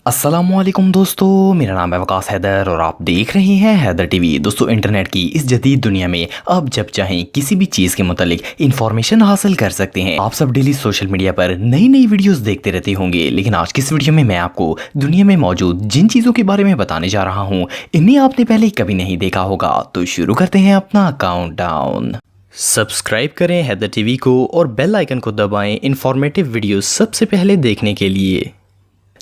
अस्सलामुअलैकुम दोस्तों, मेरा नाम है वकास हैदर और आप देख रहे हैं हैदर टीवी। दोस्तों, इंटरनेट की इस जदीद दुनिया में आप जब चाहें किसी भी चीज़ के मुतालिक इंफॉर्मेशन हासिल कर सकते हैं। आप सब डेली सोशल मीडिया पर नई नई वीडियोस देखते रहते होंगे, लेकिन आज की इस वीडियो में मैं आपको दुनिया में मौजूद जिन चीज़ों के बारे में बताने जा रहा हूँ, इन्हें आपने पहले कभी नहीं देखा होगा। तो शुरू करते हैं अपना काउंटडाउन। सब्सक्राइब करें हैदर टीवी को और बेल आइकन को दबाएं इंफॉर्मेटिव वीडियो सबसे पहले देखने के लिए।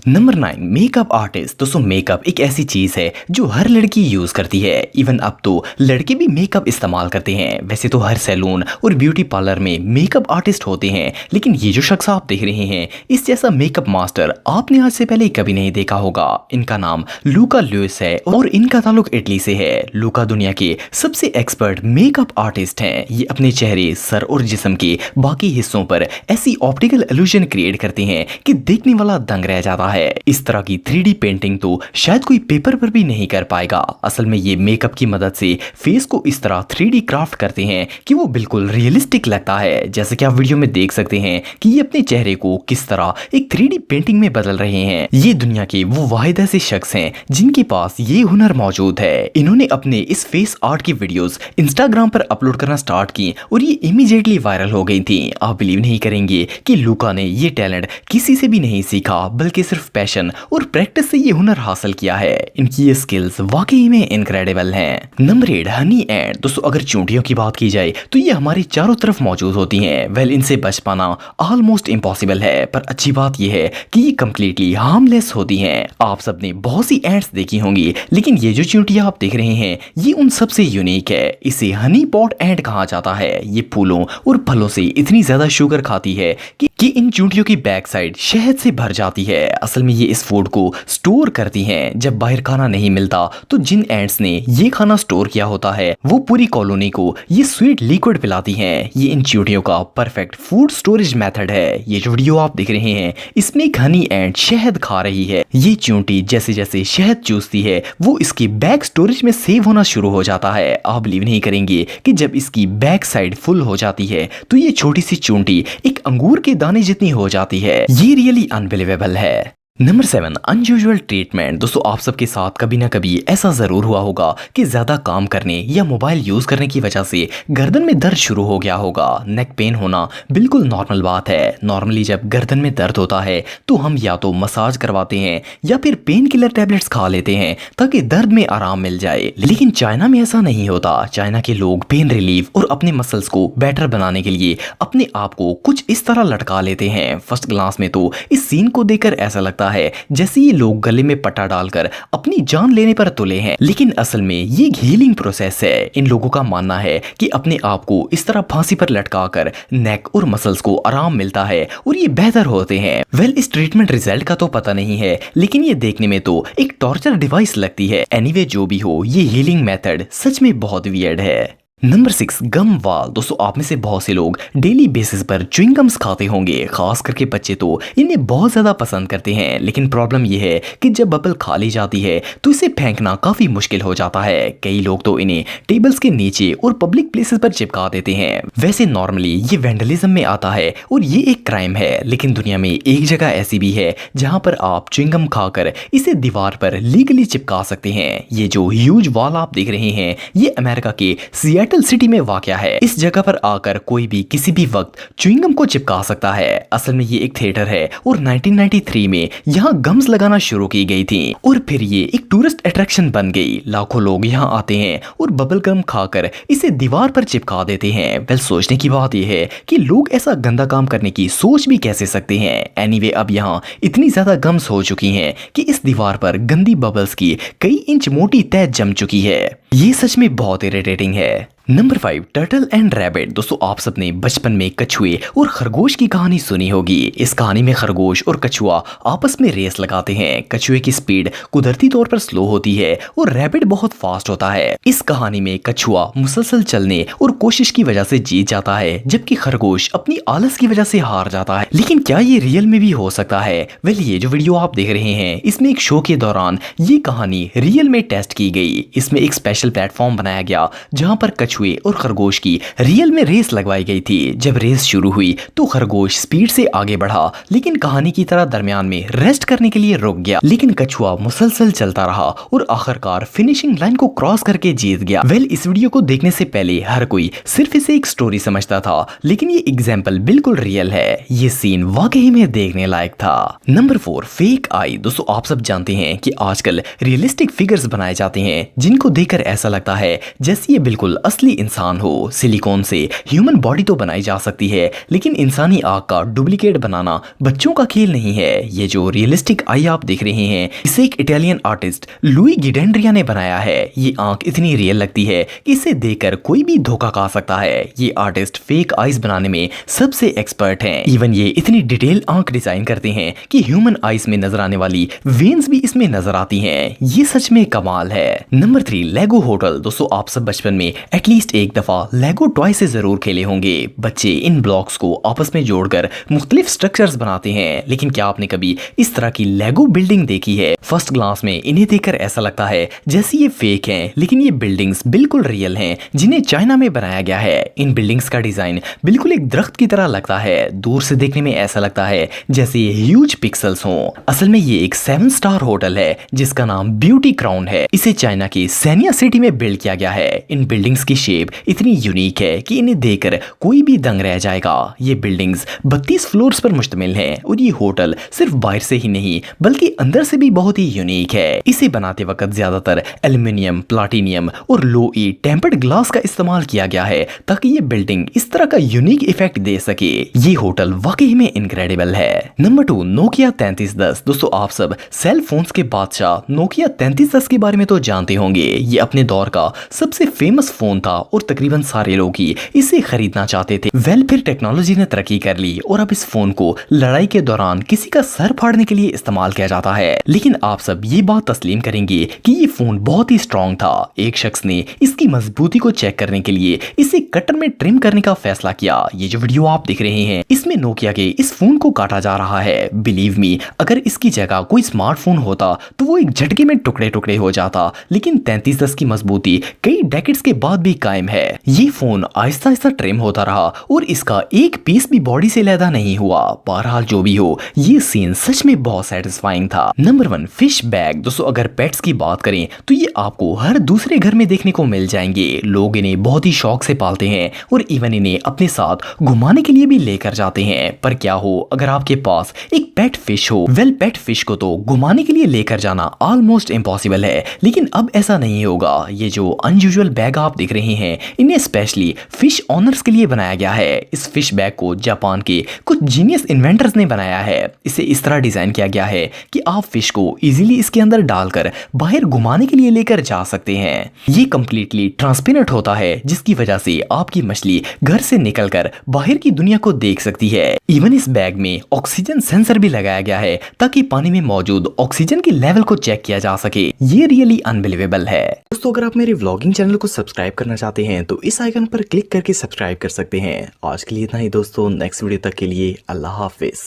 Number 9, makeup artist. दोस्तों, मेकअप एक ऐसी चीज़ है जो हर लड़की यूज़ करती है। इवन अब तो लड़के भी मेकअप इस्तेमाल करते हैं। वैसे तो हर सैलून और ब्यूटी पार्लर में मेकअप आर्टिस्ट होते हैं, लेकिन ये जो शख्स आप देख रहे हैं, इस जैसा मेकअप मास्टर आपने आज से पहले कभी नहीं देखा होगा। इनका नाम लूका लुइस है और इनका ताल्लुक इटली से है। लूका दुनिया के सबसे एक्सपर्ट मेकअप आर्टिस्ट हैं। ये अपने चेहरे, सर और जिस्म के बाकी हिस्सों पर ऐसी ऑप्टिकल इल्यूजन क्रिएट करते हैं कि देखने वाला दंग रह जाता है। इस तरह की 3D पेंटिंग तो शायद कोई पेपर पर भी नहीं कर पाएगा। असल में ये मेकअप की मदद से फेस को इस तरह 3D क्राफ्ट करते हैं कि वो बिल्कुल रियलिस्टिक लगता है। जैसे कि आप वीडियो में देख सकते हैं कि ये अपने चेहरे को किस तरह एक 3D पेंटिंग में बदल रहे हैं। ये दुनिया के वो वाहिद ऐसे शख्स हैं जिनके पास ये हुनर मौजूद है। इन्होंने अपने इस फेस आर्ट की वीडियोस इंस्टाग्राम पर अपलोड करना स्टार्ट की और ये इमीडिएटली वायरल हो गई थी। आप बिलीव नहीं करेंगे कि लूका ने ये टैलेंट किसी से भी नहीं सीखा, बल्कि सिर्फ पैशन और प्रैक्टिस से ये हुनर हासिल किया है। इनकी ये स्किल्स वाकई में इनक्रेडिबल हैं। नंबर 8, हनी एंट। दोस्तों, अगर चूंटियों की बात की जाए तो ये हमारे चारों तरफ मौजूद होती हैं। वेल, इनसे बच पाना ऑलमोस्ट इम्पॉसिबल है, पर अच्छी बात ये है कि ये कम्प्लीटली हार्मलेस होती हैं। आप सबने बहुत सी एंट्स देखी होंगी, लेकिन ये जो चूंटियां आप देख रहे हैं, ये उन सबसे यूनिक है। इसे हनी पॉट एंट कहा जाता है। ये फूलों और फलों से इतनी ज्यादा शुगर खाती है कि इन चूंटियों की बैक साइड शहद से भर जाती है। असल में ये इस फूड को स्टोर करती हैं। जब बाहर खाना नहीं मिलता तो जिन एंट्स ने ये खाना स्टोर किया होता है, वो पूरी कॉलोनी को ये स्वीट लिक्विड पिलाती हैं। ये इन चींटियों का परफेक्ट फूड स्टोरेज मेथड है। ये जो वीडियो आप देख रहे हैं, इसमें एक हनी एंट शहद खा रही है। ये चींटी जैसे जैसे शहद चूसती है, वो इसकी बैक स्टोरेज में सेव होना शुरू हो जाता है। आप बिलीव नहीं करेंगे कि जब इसकी बैक साइड फुल हो जाती है तो ये छोटी सी चींटी एक अंगूर के दाने जितनी हो जाती है। ये रियली अनबिलीवेबल है। Number 7, unusual treatment. दोस्तों, आप सबके साथ कभी ना कभी ऐसा जरूर हुआ होगा कि ज्यादा काम करने या मोबाइल यूज करने की वजह से गर्दन में दर्द शुरू हो गया होगा। नेक पेन होना बिल्कुल नॉर्मल बात है। नॉर्मली जब गर्दन में दर्द होता है तो हम या तो मसाज करवाते हैं या फिर पेन किलर टैबलेट्स खा लेते हैं ताकि दर्द में आराम मिल जाए। लेकिन चाइना में ऐसा नहीं होता। चाइना के लोग पेन रिलीफ और अपने मसल्स को बेटर बनाने के लिए अपने आप को कुछ इस तरह लटका लेते हैं। फर्स्ट ग्लांस में तो इस सीन को देखकर ऐसा लगता है जैसे ये लोग गले में पट्टा डालकर अपनी जान लेने पर तुले हैं, लेकिन असल में ये एक हीलिंग प्रोसेस है। इन लोगों का मानना है कि अपने आप को इस तरह फांसी पर लटकाकर नेक और मसल्स को आराम मिलता है और ये बेहतर होते हैं। वेल, इस ट्रीटमेंट रिजल्ट का तो पता नहीं है, लेकिन ये देखने में तो एक टॉर्चर डिवाइस लगती है। एनीवे, जो भी हो, ये हीलिंग मेथड सच में बहुत वियर्ड है। नंबर 6, गम वाल। दोस्तों, आप में से बहुत से लोग डेली बेसिस पर च्युइंगम्स खाते होंगे। खास करके बच्चे तो इन्हें बहुत ज्यादा पसंद करते हैं, लेकिन प्रॉब्लम यह है कि जब बबल खा ली जाती है तो इसे फेंकना काफी मुश्किल हो जाता है। कई लोग तो इन्हें टेबल्स के नीचे और पब्लिक प्लेसेस पर चिपका देते हैं। वैसे नॉर्मली ये वैंडलिज्म में आता है और ये एक क्राइम है, लेकिन दुनिया में एक जगह ऐसी भी है जहां पर आप च्युइंगम खाकर इसे दीवार पर लीगली चिपका सकते हैं। ये जो ह्यूज वॉल आप देख रहे हैं, ये अमेरिका के सिएटल सिटी में वाक़या है। इस जगह पर आकर कोई भी किसी भी वक्त च्युइंगम को चिपका सकता है। असल में ये एक थिएटर है और 1993 में यहाँ गम्स लगाना शुरू की गई थी और फिर ये एक टूरिस्ट अट्रैक्शन बन गई। लाखों लोग यहाँ आते हैं और बबल गम खाकर इसे दीवार पर चिपका देते हैं। वेल, सोचने की बात यह है कि लोग ऐसा गंदा काम करने की सोच भी कैसे सकते हैं। एनीवे, अब यहाँ इतनी ज्यादा गम्स हो चुकी हैं कि इस दीवार पर गंदी बबल्स की कई इंच मोटी तह जम चुकी है। ये सच में बहुत इरिटेटिंग है। Number 5, turtle and rabbit. दोस्तों, आप सबने बचपन में कछुए और खरगोश की कहानी सुनी होगी। इस कहानी में खरगोश और कछुआ आपस में रेस लगाते हैं। कछुए की स्पीड कुदरती तौर पर स्लो होती है और रैबिट बहुत फास्ट होता है। इस कहानी में कछुआ मुसलसल चलने और कोशिश की वजह से जीत जाता है, जबकि खरगोश अपनी आलस की वजह से हार जाता है। लेकिन क्या ये रियल में भी हो सकता है? वेल, ये जो वीडियो आप देख रहे हैं, इसमें एक शो के दौरान ये कहानी रियल में टेस्ट की गई। इसमें एक स्पेशल प्लेटफॉर्म बनाया गया जहां पर कछुआ कछुए और खरगोश की रियल में रेस लगवाई गई थी। जब रेस शुरू हुई तो खरगोश स्पीड से आगे बढ़ा, लेकिन कहानी की तरह दरमियान में रेस्ट करने के लिए रुक गया। लेकिन कछुआ मुसलसल चलता रहा और आखिरकार फिनिशिंग लाइन को क्रॉस करके जीत गया। इस वीडियो को देखने से पहले हर कोई सिर्फ इसे एक स्टोरी समझता था, लेकिन ये एग्जाम्पल बिल्कुल रियल है। ये सीन वाकई में देखने लायक था। नंबर 4, फेक आई। दोस्तों आप सब जानते हैं कि आजकल रियलिस्टिक फिगर्स बनाए जाते हैं जिनको देखकर ऐसा लगता है जैसे ये बिल्कुल असली इंसान हो। सिलिकॉन से ह्यूमन बॉडी तो बनाई जा सकती है, लेकिन इंसानी आंख का डुप्लीकेट बनाना बच्चों का खेल नहीं है। ये जो रियलिस्टिक आई आप देख रहे हैं, इसे एक इटालियन आर्टिस्ट लुई गिडेंड्रिया ने बनाया है। ये आंख इतनी रियल लगती है कि इसे देखकर कोई भी धोखा खा सकता है। ये आर्टिस्ट फेक आईज बनाने में सबसे एक्सपर्ट हैं। इवन ये इतनी डिटेल आंख डिजाइन करते हैं कि ह्यूमन आईज में नजर आने वाली वेन्स भी इसमें नजर आती हैं। ये सच में कमाल है। नंबर 3, लेगो होटल। दोस्तों आप सब बचपन में एटलीस्ट एक दफा लेगो टॉय से जरूर खेले होंगे। बच्चे इन ब्लॉक्स को आपस में जोड़कर मुख्तलिफ स्ट्रक्चर्स बनाते हैं, लेकिन क्या आपने कभी इस तरह की लेगो बिल्डिंग देखी है? फर्स्ट ग्लांस में इन्हें देखकर ऐसा लगता है जैसे ये फेक हैं, लेकिन ये बिल्डिंग्स बिल्कुल रियल हैं, जिन्हें चाइना में बनाया गया है। इन बिल्डिंग्स का डिजाइन बिल्कुल एक दरख्त की तरह लगता है। दूर से देखने में ऐसा लगता है जैसे ये ह्यूज पिक्सल्स हों। असल में ये एक 7 स्टार होटल है जिसका नाम ब्यूटी क्राउन है। इसे चाइना की सैनिया सिटी में बिल्ड किया गया है। इन बिल्डिंग्स की शेप इतनी यूनिक है कि इन्हें देखकर कोई भी दंग रह जाएगा। ये बिल्डिंग्स 32 फ्लोर्स पर मुश्तमिल है और ये होटल सिर्फ बाहर से ही नहीं बल्कि अंदर से भी बहुत ही यूनिक है। इसे बनाते वक्त ज्यादातर एल्यूमिनियम, प्लाटिनियम और लो ई टेम्पर्ड ग्लास का इस्तेमाल किया गया है ताकि ये बिल्डिंग इस तरह का यूनिक इफेक्ट दे सके। ये होटल वाकई में इनक्रेडिबल है। Number 2, Nokia 3310। दोस्तों आप सब सेल फोन्स के बादशाह नोकिया 3310 के बारे में तो जानते होंगे। ये अपने दौर का सबसे फेमस फोन था और तकरीबन सारे लोग ही इसे खरीदना चाहते थे। फिर टेक्नोलॉजी ने तरक्की कर ली और अब इस फोन को लड़ाई के दौरान किसी का सर फाड़ने के लिए इस्तेमाल किया जाता है। लेकिन आप सब ये बात तस्लीम करेंगे कि ये फोन बहुत ही स्ट्रॉन्ग था। एक शख्स ने इसकी मजबूती को चेक करने के लिए इसे कटर में ट्रिम करने का फैसला किया। ये जो वीडियो आप देख रहे हैं, इसमें नोकिया के इस फोन को काटा जा रहा है। बिलीव मी, अगर इसकी जगह कोई स्मार्टफोन होता तो वो एक झटके में टुकड़े टुकड़े हो जाता। लेकिन 3310 की मजबूती कई डेकेड्स के बाद भी कायम है। ये फोन आहिस्ता आहिस्ता ट्रिम होता रहा और इसका एक पीस भी बॉडी से लैदा नहीं हुआ। बहरहाल जो भी हो, ये सीन सच में बहुत सेटिस्फाइंग था। Number 1, fish bag. दोस्तों अगर पेट्स की बात करें तो ये आपको हर दूसरे घर में देखने को मिल जाएंगे। लोग इन्हें बहुत ही शौक से पालते हैं और इवन इन्हें अपने साथ घुमाने के लिए भी लेकर जाते हैं। पर क्या हो अगर आपके पास एक पेट फिश हो? पेट फिश को तो घुमाने के लिए लेकर जाना ऑलमोस्ट इम्पॉसिबल है, लेकिन अब ऐसा नहीं होगा। ये जो अनयूजुअल बैग आप देख रहे हैं, इन्हें स्पेशली फिश ऑनर्स के लिए बनाया गया है। इस फिश बैग को जापान के कुछ जीनियस इन्वेंटर्स ने बनाया है। इसे इस तरह डिजाइन किया गया है कि आप फिश को इजीली इसके अंदर डालकर बाहर घुमाने के लिए लेकर जा सकते हैं। ये कंप्लीटली ट्रांसपेरेंट होता है, जिसकी वजह से आपकी मछली घर से निकलकर बाहर की दुनिया को देख सकती है। इवन इस बैग में ऑक्सीजन सेंसर भी लगाया गया है ताकि पानी में मौजूद ऑक्सीजन के लेवल को चेक किया जा सके। ये रियली अनबिलीवेबल है। दोस्तों अगर आप मेरे व्लॉगिंग चैनल को सब्सक्राइब करना चाहते हैं तो इस आइकन पर क्लिक करके सब्सक्राइब कर सकते हैं। आज के लिए इतना ही दोस्तों, नेक्स्ट वीडियो तक के लिए अल्लाह हाफिज।